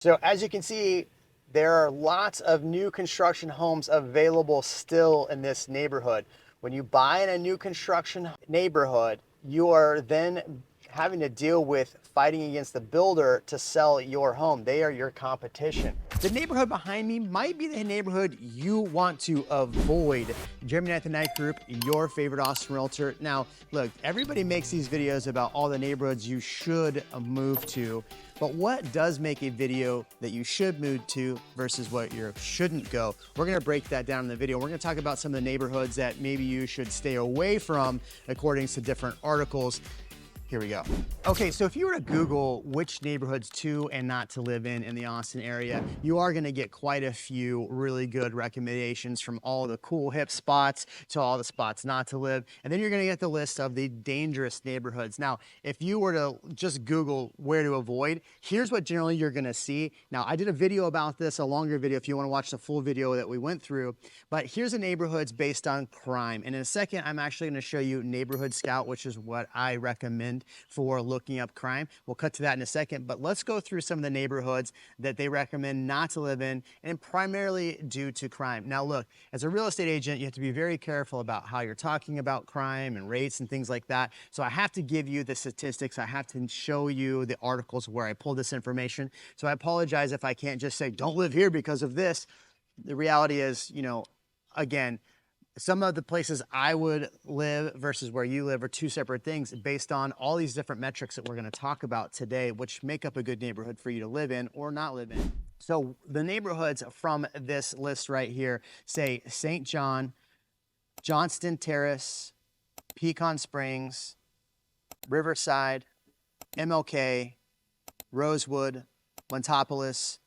So as you can see, there are lots of new construction homes available still in this neighborhood. When you buy in a new construction neighborhood, you are then having to deal with fighting against the builder to sell your home. They are your competition. The neighborhood behind me might be the neighborhood you want to avoid. Jeremy Knight, the Knight Group, your favorite Austin Realtor. Now, look, everybody makes these videos about all the neighborhoods you should move to, but what does make a video that you should move to versus what you shouldn't go? We're gonna break that down in the video. We're gonna talk about some of the neighborhoods that maybe you should stay away from according to different articles. Here we go. Okay, so if you were to Google which neighborhoods to and not to live in the Austin area, you are gonna get quite a few really good recommendations, from all the cool hip spots to all the spots not to live. And then you're gonna get the list of the dangerous neighborhoods. Now, if you were to just Google where to avoid, here's what generally you're gonna see. Now, I did a video about this, a longer video if you wanna watch the full video that we went through, but here's the neighborhoods based on crime. And in a second, I'm actually gonna show you Neighborhood Scout, which is what I recommend for looking up crime. We'll cut to that in a second, but let's go through some of the neighborhoods that they recommend not to live in, and primarily due to crime. Now look, as a real estate agent, you have to be very careful about how you're talking about crime and rates and things like that. So I have to give you the statistics. I have to show you the articles where I pulled this information. So I apologize if I can't just say, don't live here because of this. The reality is, again, some of the places I would live versus where you live are two separate things based on all these different metrics that we're going to talk about today, which make up a good neighborhood for you to live in or not live in. So the neighborhoods from this list right here say St. John, Johnston Terrace, Pecan Springs, Riverside, MLK, Rosewood, Lantopolis,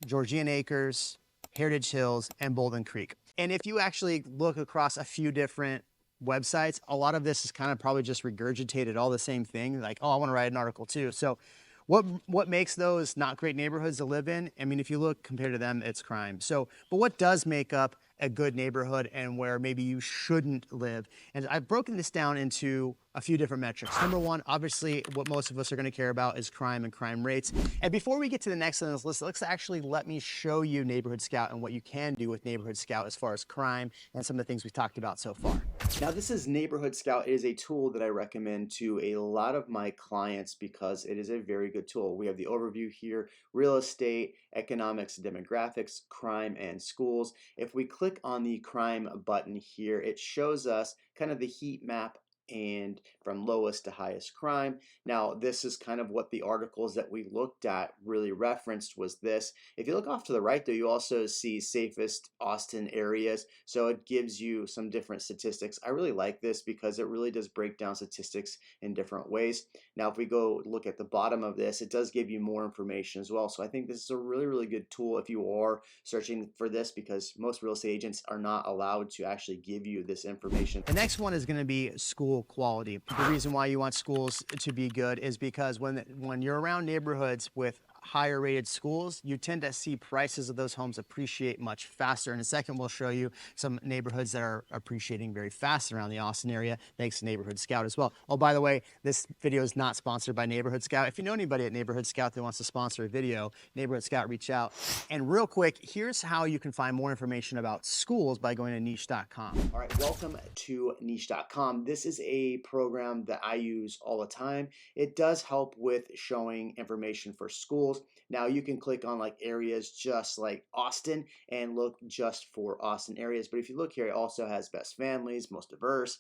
Georgian Acres, Heritage Hills, and Bolden Creek. And if you actually look across a few different websites, a lot of this is kind of probably just regurgitated all the same thing, like, oh, I want to write an article too. So what makes those not great neighborhoods to live in? I mean, if you look compared to them, it's crime. So, but what does make up a good neighborhood and where maybe you shouldn't live? And I've broken this down into a few different metrics. Number one, obviously, what most of us are going to care about is crime and crime rates. And before we get to the next on this list, let me show you Neighborhood Scout and what you can do with Neighborhood Scout as far as crime and some of the things we've talked about so far. Now, this is Neighborhood Scout. It is a tool that I recommend to a lot of my clients because it is a very good tool. We have the overview here: real estate, economics, demographics, crime, and schools. If we click on the crime button here, it shows us kind of the heat map and from lowest to highest crime. Now, this is kind of what the articles that we looked at really referenced was this. If you look off to the right, though, you also see safest Austin areas. So it gives you some different statistics. I really like this because it really does break down statistics in different ways. Now, if we go look at the bottom of this, it does give you more information as well. So I think this is a really, really good tool if you are searching for this, because most real estate agents are not allowed to actually give you this information. The next one is going to be school quality. The reason why you want schools to be good is because when you're around neighborhoods with higher rated schools, you tend to see prices of those homes appreciate much faster. In a second, we'll show you some neighborhoods that are appreciating very fast around the Austin area, thanks to Neighborhood Scout as well. Oh, by the way, this video is not sponsored by Neighborhood Scout. If you know anybody at Neighborhood Scout that wants to sponsor a video, Neighborhood Scout, reach out. And real quick, here's how you can find more information about schools by going to niche.com. All right, welcome to niche.com. This is a program that I use all the time. It does help with showing information for schools. Now you can click on like areas just like Austin and look just for Austin areas. But if you look here, it also has best families, most diverse,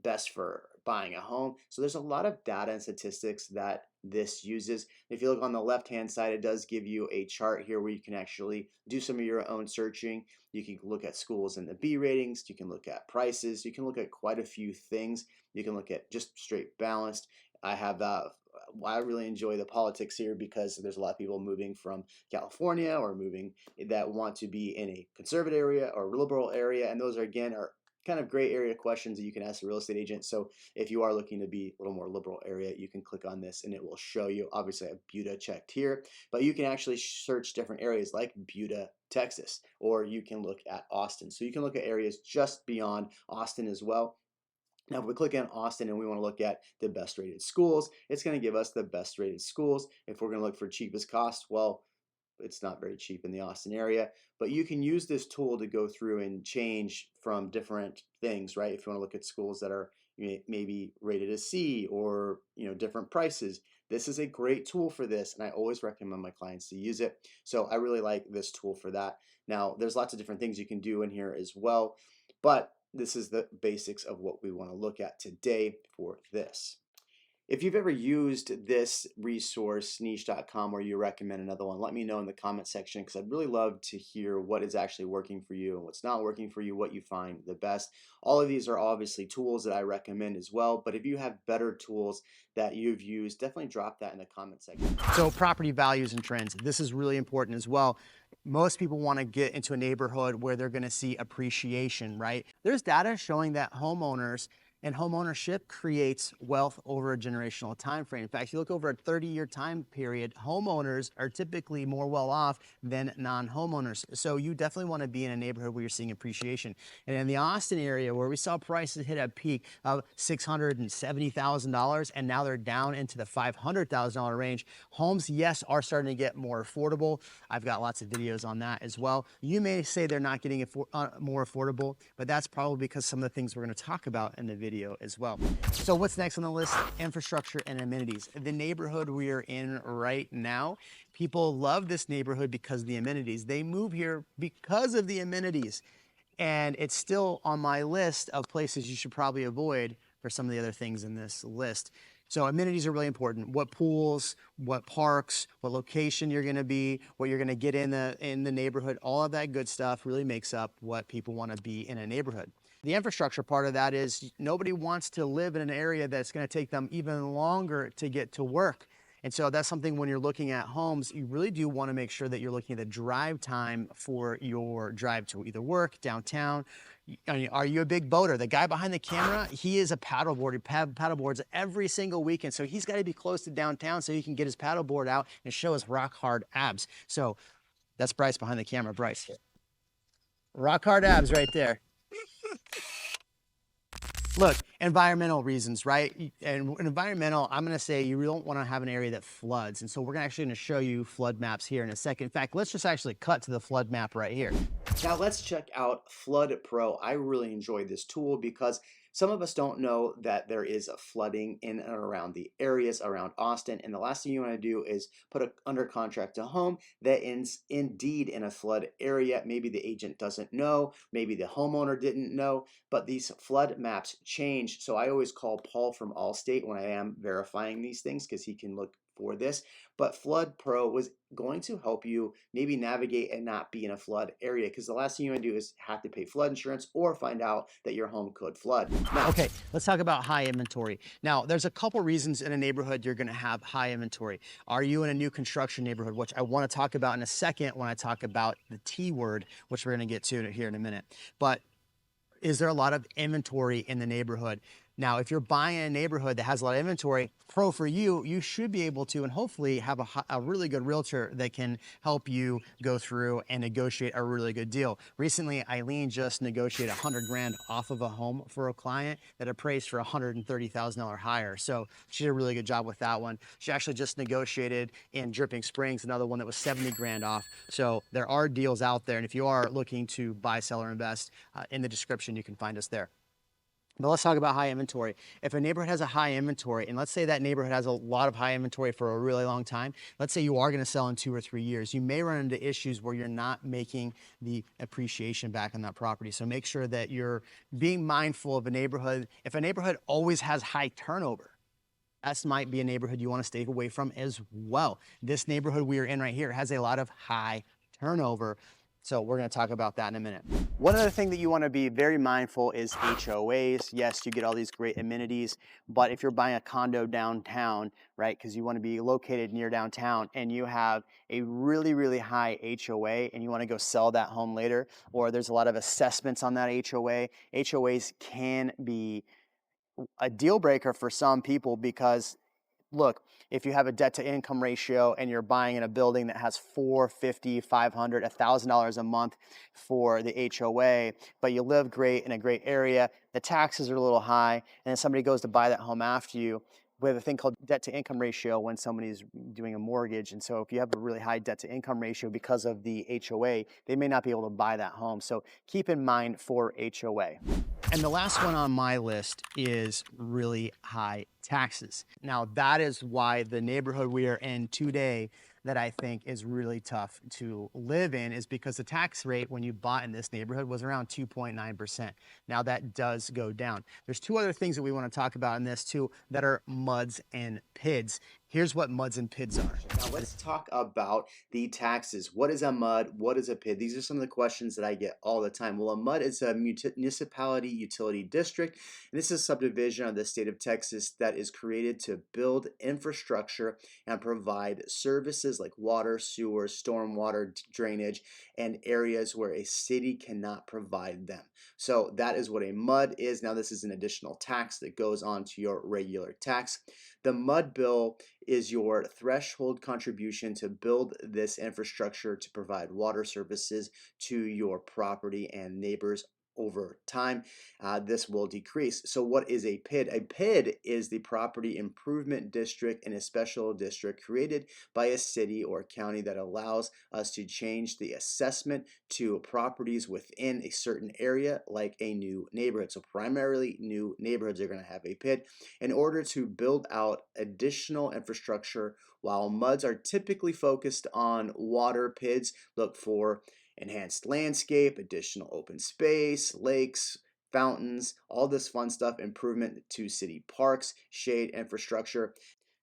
best for buying a home. So there's a lot of data and statistics that this uses. If you look on the left hand side, it does give you a chart here where you can actually do some of your own searching. You can look at schools and the B ratings, you can look at prices, you can look at quite a few things. You can look at just straight balanced. I really enjoy the politics here because there's a lot of people moving from California or moving that want to be in a conservative area or liberal area, and those are again are kind of gray area questions that you can ask a real estate agent. So if you are looking to be a little more liberal area, you can click on this and it will show you. Obviously I have Buda checked here, but you can actually search different areas like Buda, Texas, or you can look at Austin. So you can look at areas just beyond Austin as well. Now, if we click on Austin and we want to look at the best rated schools, it's going to give us the best rated schools. If we're going to look for cheapest cost, well, it's not very cheap in the Austin area, but you can use this tool to go through and change from different things, right? If you want to look at schools that are maybe rated a C, or different prices, this is a great tool for this, and I always recommend my clients to use it. So I really like this tool for that. Now, there's lots of different things you can do in here as well, but this is the basics of what we want to look at today for this. If you've ever used this resource, niche.com, or you recommend another one, let me know in the comment section, because I'd really love to hear what is actually working for you and what's not working for you, what you find the best. All of these are obviously tools that I recommend as well, but if you have better tools that you've used, definitely drop that in the comment section. So property values and trends, this is really important as well. Most people want to get into a neighborhood where they're going to see appreciation, right? There's data showing that homeowners and homeownership creates wealth over a generational time frame. In fact, if you look over a 30-year time period, homeowners are typically more well off than non-homeowners. So you definitely want to be in a neighborhood where you're seeing appreciation. And in the Austin area, where we saw prices hit a peak of $670,000, and now they're down into the $500,000 range, homes, yes, are starting to get more affordable. I've got lots of videos on that as well. You may say they're not getting more affordable, but that's probably because some of the things we're going to talk about in the video as well. So what's next on the list? Infrastructure and amenities. The neighborhood we are in right now, people love this neighborhood because of the amenities. They move here because of the amenities. And it's still on my list of places you should probably avoid for some of the other things in this list. So amenities are really important. What pools, what parks, what location you're gonna be, what you're gonna get in the neighborhood, all of that good stuff really makes up what people wanna be in a neighborhood. The infrastructure part of that is nobody wants to live in an area that's gonna take them even longer to get to work. And so that's something when you're looking at homes, you really do want to make sure that you're looking at the drive time for your drive to either work, downtown. Are you a big boater? The guy behind the camera, he is a paddleboarder. He paddleboards every single weekend. So he's got to be close to downtown so he can get his paddleboard out and show his rock hard abs. So that's Bryce behind the camera. Bryce. Rock hard abs right there. Look, environmental reasons, right? And environmental, I'm gonna say you don't wanna have an area that floods. And so we're actually gonna show you flood maps here in a second. In fact, let's just actually cut to the flood map right here. Now let's check out Flood Pro. I really enjoy this tool because some of us don't know that there is a flooding in and around the areas around Austin. And the last thing you want to do is put under contract a home that is indeed in a flood area. Maybe the agent doesn't know, maybe the homeowner didn't know, but these flood maps change. So I always call Paul from Allstate when I am verifying these things, because he can look for this. But Flood Pro was going to help you maybe navigate and not be in a flood area, because the last thing you want to do is have to pay flood insurance or find out that your home could flood. Now, okay, let's talk about high inventory. Now, there's a couple reasons in a neighborhood you're gonna have high inventory. Are you in a new construction neighborhood, which I wanna talk about in a second when I talk about the T word, which we're gonna get to here in a minute. But is there a lot of inventory in the neighborhood? Now, if you're buying a neighborhood that has a lot of inventory, pro for you, you should be able to and hopefully have a really good realtor that can help you go through and negotiate a really good deal. Recently, Eileen just negotiated 100 grand off of a home for a client that appraised for $130,000 higher. So she did a really good job with that one. She actually just negotiated in Dripping Springs, another one that was 70 grand off. So there are deals out there. And if you are looking to buy, sell, or invest, in the description, you can find us there. But let's talk about high inventory. If a neighborhood has a high inventory, and let's say that neighborhood has a lot of high inventory for a really long time, let's say you are gonna sell in 2 or 3 years, you may run into issues where you're not making the appreciation back on that property. So make sure that you're being mindful of a neighborhood. If a neighborhood always has high turnover, that might be a neighborhood you wanna stay away from as well. This neighborhood we are in right here has a lot of high turnover. So we're gonna talk about that in a minute. One other thing that you wanna be very mindful is HOAs. Yes, you get all these great amenities, but if you're buying a condo downtown, right, because you wanna be located near downtown and you have a really, really high HOA and you wanna go sell that home later, or there's a lot of assessments on that HOA, HOAs can be a deal breaker for some people because look, if you have a debt to income ratio and you're buying in a building that has $450, $500, $1,000 a month for the HOA, but you live great in a great area, the taxes are a little high, and then somebody goes to buy that home after you, We have a thing called debt to income ratio when somebody's doing a mortgage. And so if you have a really high debt to income ratio because of the HOA, they may not be able to buy that home. So keep in mind for HOA. And the last one on my list is really high taxes. Now, that is why the neighborhood we are in today that I think is really tough to live in is because the tax rate when you bought in this neighborhood was around 2.9%. Now that does go down. There's two other things that we want to talk about in this too that are MUDs and PIDs. Here's what MUDs and PIDs are. Now let's talk about the taxes. What is a MUD? What is a PID? These are some of the questions that I get all the time. Well, a MUD is a municipality utility district, and this is a subdivision of the state of Texas that is created to build infrastructure and provide services like water, sewer, stormwater drainage, and areas where a city cannot provide them. So that is what a MUD is. Now this is an additional tax that goes on to your regular tax. The MUD bill is your threshold contribution to build this infrastructure to provide water services to your property and neighbors over time. This will decrease. So what is a PID? A PID is the property improvement district in a special district created by a city or county that allows us to change the assessment to properties within a certain area like a new neighborhood. So primarily new neighborhoods are going to have a PID in order to build out additional infrastructure. While MUDs are typically focused on water, PIDs look for enhanced landscape, additional open space, lakes, fountains, all this fun stuff, improvement to city parks, shade infrastructure.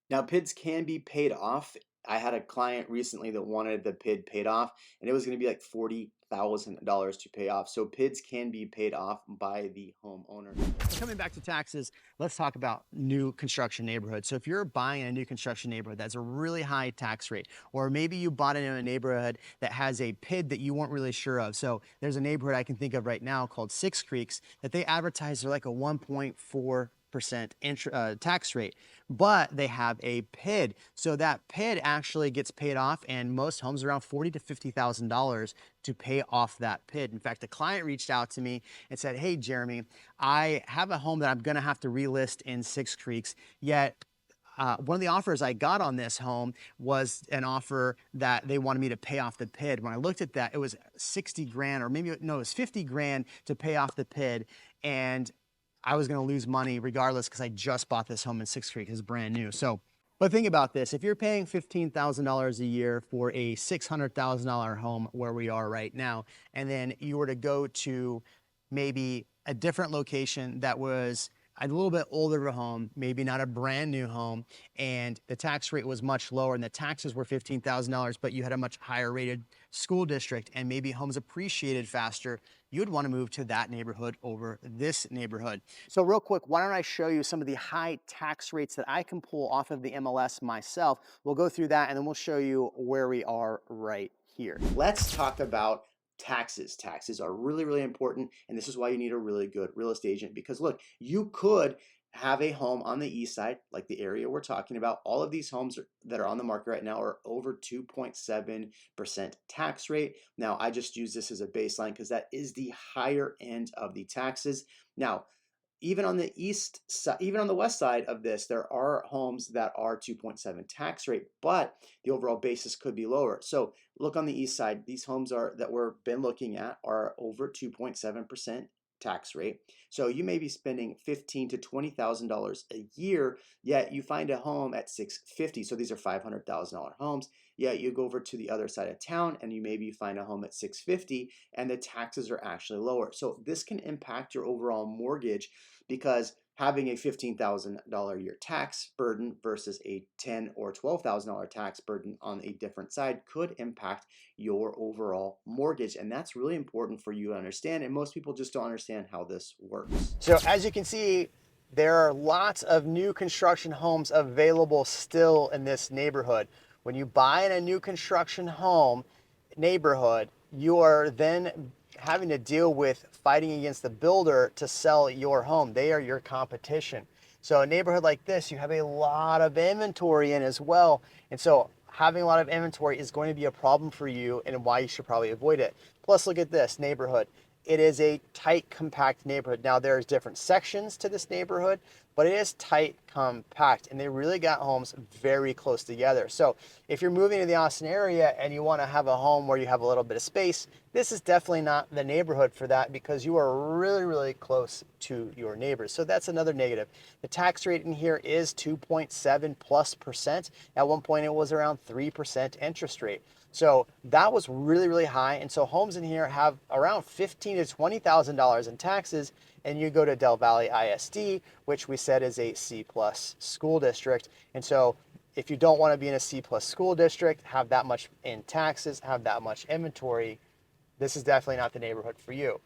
Now, PIDs can be paid off. I had a client recently that wanted the PID paid off, and it was going to be like $40,000 to pay off. So PIDs can be paid off by the homeowner. Coming back to taxes, let's talk about new construction neighborhoods. So if you're buying a new construction neighborhood that's a really high tax rate, or maybe you bought it in a neighborhood that has a PID that you weren't really sure of. So there's a neighborhood I can think of right now called Six Creeks that they advertise they're like a 1.4% tax rate, but they have a PID. So that PID actually gets paid off, and most homes around $40,000 to $50,000 to pay off that PID. In fact, the client reached out to me and said, "Hey, Jeremy, I have a home that I'm going to have to relist in Six Creeks, yet one of the offers I got on this home was an offer that they wanted me to pay off the PID. When I looked at that, it was 60 grand, or maybe, no, it was 50 grand to pay off the PID. And I was going to lose money regardless because I just bought this home in Six Creek. It's brand new. So, but think about this. If you're paying $15,000 a year for a $600,000 home where we are right now, and then you were to go to maybe a different location that was a little bit older of a home, maybe not a brand new home, and the tax rate was much lower and the taxes were $15,000, but you had a much higher rated school district and maybe homes appreciated faster, you'd want to move to that neighborhood over this neighborhood. So real quick, why don't I show you some of the high tax rates that I can pull off of the MLS myself. We'll go through that and then we'll show you where we are right here. Let's talk about taxes. Taxes are really, really important, and this is why you need a really good real estate agent, because look, you could have a home on the east side, like the area we're talking about. All of these homes that are on the market right now are over 2.7% tax rate. Now, I just use this as a baseline because that is the higher end of the taxes. Now, even on the east side, even on the west side of this, there are homes that are 2.7 tax rate, but the overall basis could be lower. So look on the east side, these homes are that we've been looking at are over 2.7% tax rate. So you may be spending $15,000 to $20,000 a year, yet you find a home at 650. So these are $500,000 homes. Yet you go over to the other side of town and you maybe find a home at 650 and the taxes are actually lower. So this can impact your overall mortgage because having a $15,000 a year tax burden versus a $10,000 or $12,000 tax burden on a different side could impact your overall mortgage. And that's really important for you to understand. And most people just don't understand how this works. So as you can see, there are lots of new construction homes available still in this neighborhood. When you buy in a new construction home neighborhood, you are then having to deal with fighting against the builder to sell your home. They are your competition. So a neighborhood like this, you have a lot of inventory in as well. And so having a lot of inventory is going to be a problem for you and why you should probably avoid it. Plus, look at this neighborhood. it is a tight, compact neighborhood. Now there's different sections to this neighborhood, but it is tight, compact, and they really got homes very close together. So if you're moving to the Austin area and you want to have a home where you have a little bit of space, this is definitely not the neighborhood for that because you are really, really close to your neighbors. So that's another negative. The tax rate in here is 2.7+%. At one point it was around 3% interest rate. So that was really, really high. And so homes in here have around $15,000 to $20,000 in taxes. And you go to Del Valle ISD, which we said is a C+ school district. And so if you don't want to be in a C+ school district, have that much in taxes, have that much inventory, this is definitely not the neighborhood for you.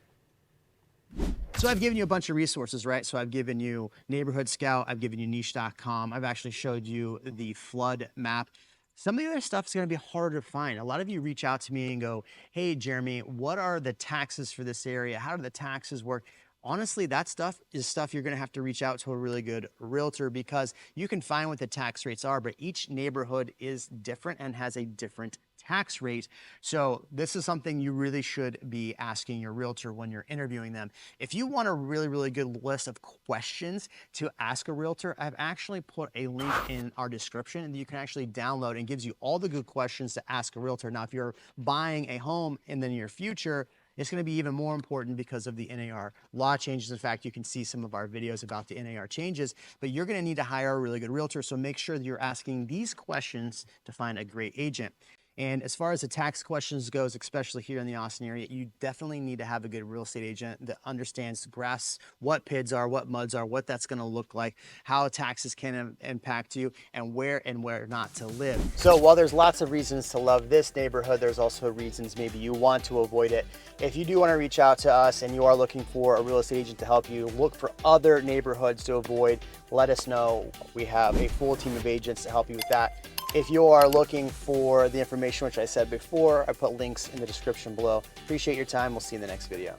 So I've given you a bunch of resources, right? So I've given you Neighborhood Scout, I've given you niche.com, I've actually showed you the flood map. Some of the other stuff is going to be harder to find. A lot of you reach out to me and go, hey, Jeremy, what are the taxes for this area? How do the taxes work? Honestly, that stuff is stuff you're going to have to reach out to a really good realtor because you can find what the tax rates are, but each neighborhood is different and has a different tax rate. So this is something you really should be asking your realtor when you're interviewing them. If you want a really, really good list of questions to ask a realtor, I've actually put a link in our description that you can actually download and gives you all the good questions to ask a realtor. Now, if you're buying a home in the near future, it's going to be even more important because of the NAR law changes. In fact, you can see some of our videos about the NAR changes, but you're going to need to hire a really good realtor. So make sure that you're asking these questions to find a great agent. And as far as the tax questions goes, especially here in the Austin area, you definitely need to have a good real estate agent that understands, grasps what PIDs are, what MUDs are, what that's going to look like, how taxes can impact you, and where not to live. So while there's lots of reasons to love this neighborhood, there's also reasons maybe you want to avoid it. If you do want to reach out to us and you are looking for a real estate agent to help you look for other neighborhoods to avoid, let us know. We have a full team of agents to help you with that. If you are looking for the information which I said before, I put links in the description below. Appreciate your time. We'll see you in the next video.